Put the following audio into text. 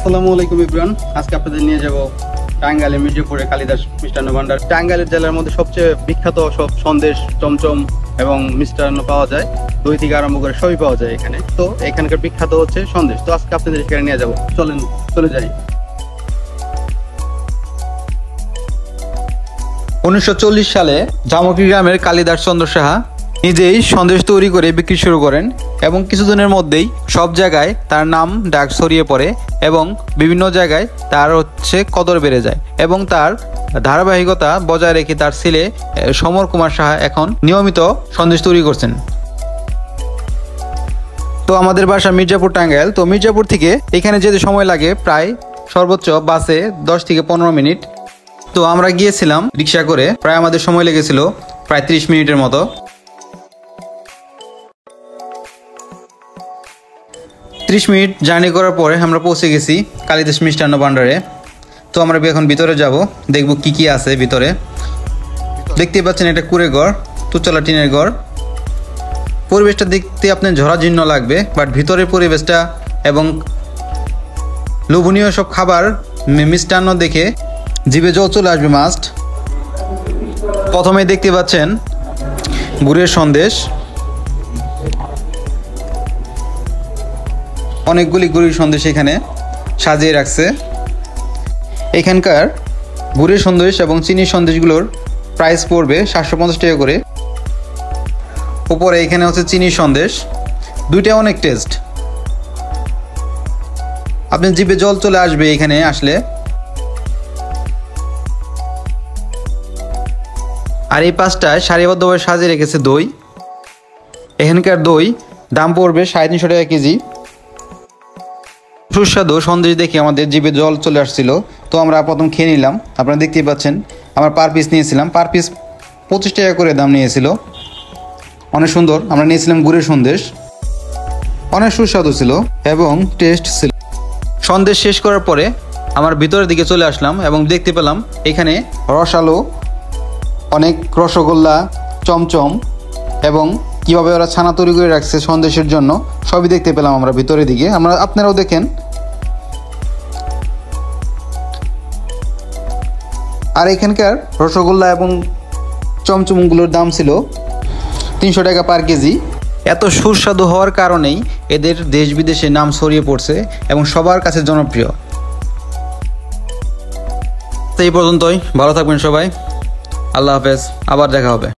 আসসালামু আলাইকুম এভরিওয়ান। আজকে আপনাদের নিয়ে যাব টাঙ্গাইলের মির্জাপুরে কালিদাস মিষ্টান্ন ভান্ডার। টাঙ্গাইলের জেলার মধ্যে সবচেয়ে বিখ্যাত সব সন্দেশ, চমচম এবং মিষ্টান্ন পাওয়া যায়। দই থেকে আরম্ভ করে সবই পাওয়া যায় এখানে। তো এখানকার বিখ্যাত হচ্ছে সন্দেশ। তো আজকে আপনাদের এখানে নিয়ে যাব, চলেন চলে যাই। 1940 সালে জামুকি গ্রামের কালিদাস চন্দ্র সাহা নিজেই সন্দেশ তৈরি করে বিক্রি শুরু করেন এবং কিছুদিনের মধ্যেই সব জায়গায় তার নাম ডাক ছড়িয়ে পড়ে এবং বিভিন্ন জায়গায় তার কদর বেড়ে যায় এবং তার ধারাবাহিকতা বজায় রেখে তার ছেলে সমর কুমার সাহা এখন নিয়মিত সন্দেশ তৈরি করছেন। তো আমাদের বাসা মির্জাপুর টাঙ্গাইল। তো মির্জাপুর থেকে এখানে যেতে সময় লাগে প্রায় সর্বোচ্চ বাসে 10 থেকে 15 মিনিট। তো আমরা গিয়েছিলাম রিক্সা করে, প্রায় আমাদের সময় লেগেছিল প্রায় 30 মিনিটের মতো। 30 মিনিট জার্নি করার পরে আমরা পৌঁছে গেছি কালিদাস মিষ্টান্ন ভান্ডারে। তো আমরা এখন ভিতরে যাব, দেখব কি কি আছে ভিতরে। দেখতে পাচ্ছেন এটা কুড়ে ঘর, তুচলা টিনের ঘর। পরিবেশটা দেখতে আপনার ঝরাজীর্ণ লাগবে, বাট ভিতরের পরিবেশটা এবং লোভনীয় সব খাবার মিষ্টান্ন দেখে জিভে জল চলে আসবে মাস্ট। প্রথমে দেখতে পাচ্ছেন গুড়ের সন্দেশ, অনেকগুলি গুড়ের সন্দেশ এখানে সাজিয়ে রাখছে। এখানকার গুড়ের সন্দেশ এবং চিনির সন্দেশগুলোর প্রাইস পড়বে 750 টাকা করে। উপরে এখানে হচ্ছে চিনির সন্দেশ, দুইটা অনেক টেস্ট, আপনার জিভে জল চলে আসবে এখানে আসলে। আর এই পাশটায় সারিবদ্ধভাবে সাজিয়ে রেখেছে দই। এখানকার দই দাম পড়বে 350 টাকা কেজি। সুস্বাদু সন্দেশ দেখে আমাদের জিভে জল চলে আসছিল। তো আমরা প্রথম খেয়ে নিলাম। আপনারা দেখতেই পাচ্ছেন আমরা পার পিস নিয়েছিলাম, পার পিস 25 টাকা করে দাম নিয়েছিল। অনেক সুন্দর। আমরা নিয়েছিলাম গুড়ের সন্দেশ, অনেক সুস্বাদু ছিল এবং টেস্ট ছিল। সন্দেশ শেষ করার পরে আমার ভিতরের দিকে চলে আসলাম এবং দেখতে পেলাম এখানে রসালো অনেক রসগোল্লা, চমচম এবং কিভাবে ওরা ছানা তৈরি করে রাখছে সন্দেশের জন্য, সবই দেখতে পেলাম আমরা ভিতরের দিকে। আপনারাও দেখেন। আর এখানকার রসগোল্লা এবং চমচমগুলোর দাম ছিল 300 টাকা পার কেজি। এত সুস্বাদু হওয়ার কারণেই এদের দেশ বিদেশে নাম ছড়িয়ে পড়ছে এবং সবার কাছে জনপ্রিয়। তো এই পর্যন্তই, ভালো থাকবেন সবাই। আল্লাহ হাফেজ, আবার দেখা হবে।